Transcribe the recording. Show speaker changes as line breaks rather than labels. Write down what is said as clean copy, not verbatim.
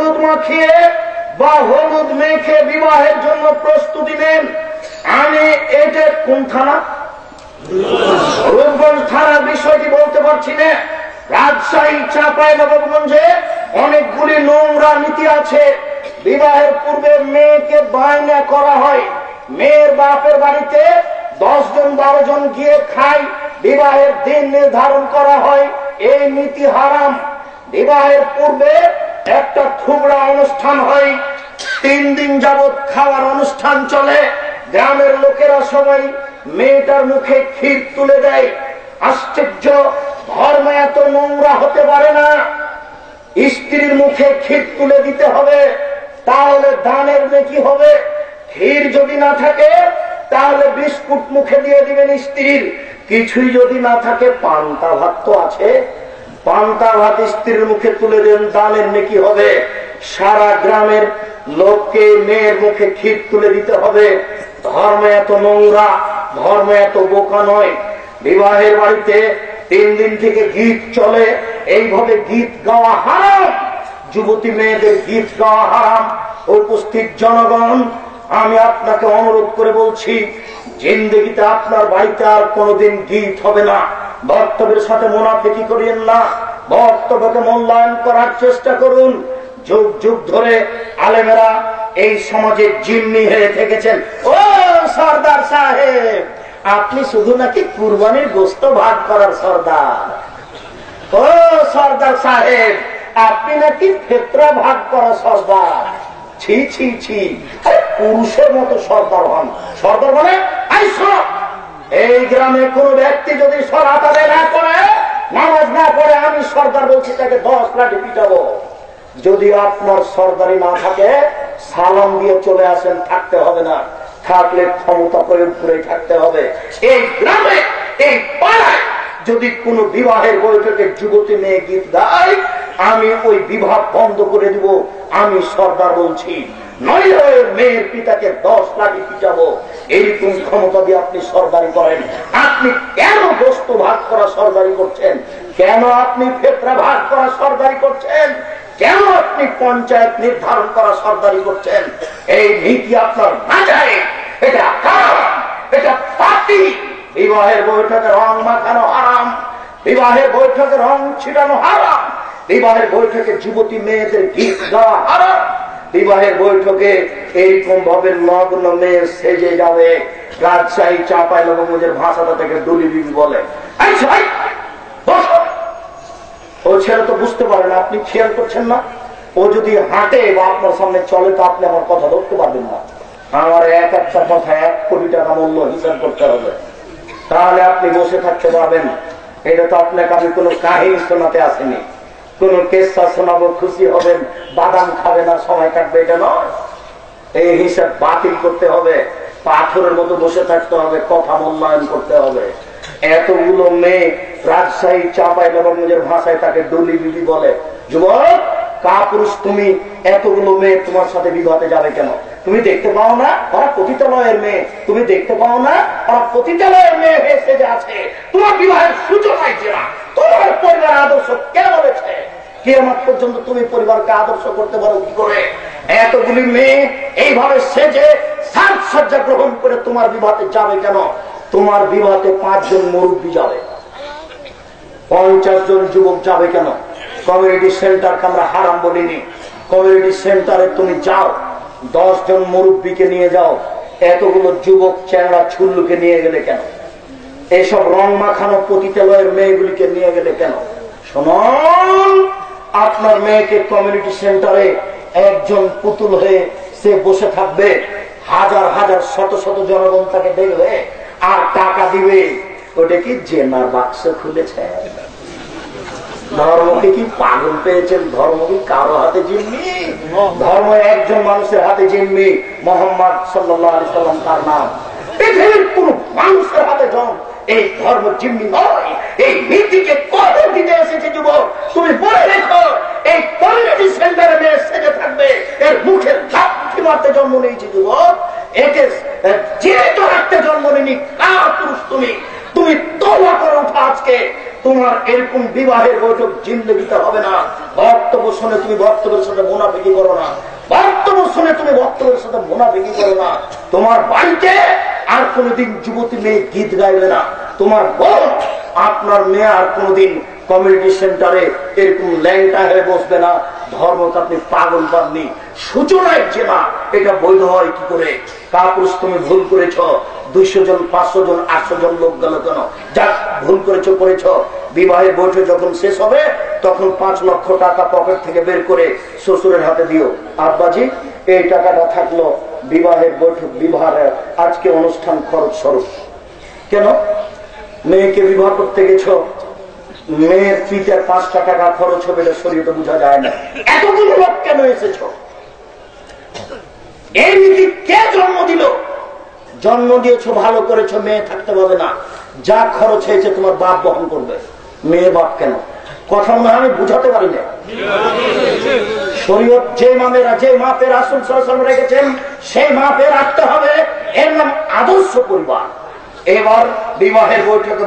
হলুদ মাখিয়ে বা হলুদ মেখে বিবাহের জন্য প্রস্তুতি নেন। আমি এটা কোন থানা, রূপগঞ্জ থানার বিষয়টি বলতে পারছি না। রাজশাহী চাঁপাইনবাবগঞ্জে অনেকগুলি নোংরা নীতি আছে। বিবাহের পূর্বে মেয়েকে বায়না করা হয়, মেয়ের বাপের বাড়িতে 10 জন 12 জন গিয়ে খায়, বিবাহের দিন নির্ধারণ করা হয়। এই নীতি হারাম। বিবাহের পূর্বে একটা থুবড়া অনুষ্ঠান হয়, 3 দিন যাবৎ খাওয়ার অনুষ্ঠান চলে। গ্রামের লোকেরা সবাই মেয়েটার মুখে ক্ষীর তুলে দেয়। আশ্চর্য, ধর্ম এত নোংরা হতে পারে না। স্ত্রীর মুখে ক্ষীর তুলে দিতে হবে, তাহলে দানের নেকি হবে। ক্ষীর যদি না থাকে তাহলে বিস্কুট মুখে দিয়ে দিবেন স্ত্রীর। কিছুই যদি না থাকে পান্তা ভাত তো আছে, পান্তা ভাত স্ত্রীর মুখে তুলে দেন, দানের নেকি হবে। সারা গ্রামের লোককে মেয়ের মুখে ক্ষীর তুলে দিতে হবে। ধর্ম এত নোংরা, ধর্ম এত বোকা নয়। বিবাহের বাড়িতে 3 দিন থেকে গীত চলে, এইভাবে গীত গাওয়া হারাম। যুবতী মেয়েদের গীত গাওয়া হারাম। উপস্থিত জনগণ, আমি আপনাকে অনুরোধ করে বলছি, জিন্দেগিতে আপনার বাড়িতে আর কোনোদিন গীত হবে না। বক্তব্যের সাথে মুনাফিকি করিয়েন না, বক্তব্যকে মূল্যায়ন করার চেষ্টা করুন। যুগ যুগ ধরে আলেমেরা এই সমাজে জিম্মি হয়ে থেকেছেন। ও সর্দার সাহেব, আপনি শুধু নাকি কুরবানির গোশত ভাগ করার সর্দার। ও সর্দার সাহেব, আপনি নাকি ফেতরা ভাগ করা সর্দার। ছি ছি ছি, পুরুষের মতো সর্দার হন। সর্দার মানে এই গ্রামে কোন ব্যক্তি যদি সলাত আদায় না করে, নামাজ না পড়ে, আমি সর্দার বলছি তাকে 10 লাঠি পিটাবো। যদি আপনার সর্দারি না থাকে সালাম দিয়ে চলে আসেন, থাকতে হবে না। থাকলে ক্ষমতা প্রয়োগ করে থাকতে হবে। এই গ্রামে, এই পাড়ায় যদি কোন বিবাহের বৈঠকে যুবতী মেয়ে গীত গায়, আমি ওই বিবাহ বন্ধ করে দিব। আমি সর্দার বলছি, নইলে মেয়ের পিতাকে 10 লাঠি পিটাবো। এইরকম ক্ষমতা দিয়ে আপনি সর্দারি করেন। আপনি কেন গোশত ভাগ করা সর্দারি করছেন? কেন আপনি ফেতরা ভাগ করা সর্দারি করছেন? কেন আপনি পঞ্চায়েত নির্ধারণ করা সর্দারি করছেন? এই নীতি আপনার না যায়, এটা কারণ, এটা পাপী। বিবাহের বৈঠকে রং মাখানো হারাম, বিবাহের বৈঠকে রং ছিটানো হারাম, বিবাহের বৈঠকে যুবতী মেয়েদের গীত গাওয়া হারাম। বিবাহের বৈঠকে এইরকম ভাবে নগ্ন মেয়ে সেজে যাবে। রাজশাহী চাঁপাইনবাবগঞ্জের ভাষাটা থেকে ডুলি বিবি বলে। ও ছেলে তো বুঝতে পারে না, আপনি খেয়াল করছেন না? ও যদি হাঁটে বা আপনার সামনে চলে তো আপনি আমার কথা ধরতে পারবেন না। আমার এক একটা কথা 1 কোটি টাকা মূল্য হিসাব করতে হবে, তাহলে আপনি বসে থাকতে পারবেন। এটা তো আপনাকে আমি কোনো কাহিনী শোনাতে আসেনি, কোন কেসা শোনাবো, খুশি হবেন, বাদাম খাবে না, সময় কাটবে, এটা নয়। এই হিসাব বাতিল করতে হবে, পাথরের মতো বসে থাকতে হবে, কথা মূল্যায়ন করতে হবে। এতগুলো মেয়ে রাজশাহী চাঁপাইনবাবগঞ্জের ভাষায় তাকে ডলি বিবি বলে। যুবক, কাপুরুষ তুমি, এতগুলো মেয়ে তোমার সাথে বিবাহে যাবে কেন? তুমি দেখতে পাও না ওরা পতিতালয়ের মেয়ে? তুমি দেখতে পাও না ওরা পতিতালয়ের মেয়ে হয়ে সেজে আছে? তোমার বিবাহের সূচনায় না, তোমার পরিবার আদর্শ কে বলেছে? কিয়ামত পর্যন্ত তুমি পরিবারকে আদর্শ করতে পারো কি করে? এতগুলি মেয়ে এইভাবে সেজে সাজসজ্জা গ্রহণ করে তোমার বিবাহে যাবে কেন? তোমার বিবাহে 5 জন মুরব্বী যাবে, 50 জন যুবক যাবে কেন? কমিউনিটি সেন্টারকে আমরা হারাম বলিনি। কমিউনিটি সেন্টারে তুমি যাও, 10 জন মুরব্বীকে নিয়ে যাও, এতগুলো যুবক চেংড়া ছুল্লুকে নিয়ে গেলে কেন? এইসব রং মাখানো পতিতালয়ের মেয়েগুলিকে নিয়ে গেলে কেন? শুনুন, আপনার মেয়েকে কমিউনিটি সেন্টারে একজন পুতুল হয়ে সে বসে থাকবে, হাজার হাজার শত শত জনগণ তাকে দেখবে আর টাকা দিবে। ওটা কি জেনার বাক্স খুলেছে? ধর্মকে কি পাগল পেয়েছেন? ধর্ম কি কারো হাতে জিম্মি? ধর্ম একজন মানুষের হাতে জিম্মি, মোহাম্মদ সাল্লাল্লাহু আলাইহি সাল্লাম তার নাম। পৃথিবীর কোন মানুষের হাতে জন এই ধর্ম জিম্মি নয়। এই নীতিকে কত দিতে এসেছে যুবক, তুমি বলে রেখো। এই কমিউনিটি সেন্টারে মেয়ে সেজে থাকবে, এর মুখে লাথি মারতে জন্ম নিয়েছে যুবক, একে জীবিত রাখতে জন্ম নিনি। কার পুরুষ তুমি? তুমি তওবা করে উঠো আজকে। তোমার এরকম বিবাহের বৈঠক জিন্দগিতে হবে না। বক্তব্য শুনে তুমি বক্তব্যের সাথে মুনাফিকি করো না, বক্তব্য শুনে তুমি বক্তব্যের সাথে মুনাফিকি করো না। তোমার বাড়িতে আর কোনোদিন যুবতী মেয়ে গীত গাইবে না। তোমার বোন, আপনার মেয়ে আর কোনোদিন কমিউনিটি সেন্টারে এরকম ল্যাংটা হয়ে বসবে না। ধর্মকে আপনি পাগল পাননি। সূচনায় যে না, এটা বৈধ হয় কি করে? কাপুরুষ, তুমি ভুল করেছ। 200 জন, 500 জন, 800 জন লোক গেল কেন? যাক, ভুল করেছ করেছ। বিবাহের বৈঠক যখন শেষ হবে তখন 5 লক্ষ টাকা পকেট থেকে বের করে শ্বশুরের হাতে দিও। আব্বাজি, এই টাকাটা থাকলো বিবাহের বৈঠক, বিবাহের আজকে অনুষ্ঠান খরচ স্বরূপ। কেন? মেয়েকে বিবাহ করতে গেছো, মেয়ের ফিতে 5টা টাকা খরচ হবে, এটা শরীয়তে বোঝা যায় না। এতগুলো লোক কেন এসেছ? এই নীতি কে জন্ম দিল? জন্ম দিয়েছো, ভালো করেছো, মেয়ে থাকতে পারবে না। যা খরচ হয়েছে তোমার বাপ বহন করবে। মেয়ে বাপ কেন? কথা মনে হয় আমি বুঝাতে পারি না। শরীয়ত যে মামেরা, যে মাপের রাসূল সাল্লাল্লাহু আলাইহি ওয়াসাল্লাম রেখেছেন, সেই মাপে রাখতে হবে। এর নাম আদর্শ পরিবার। এবার বিবাহের বৈঠকে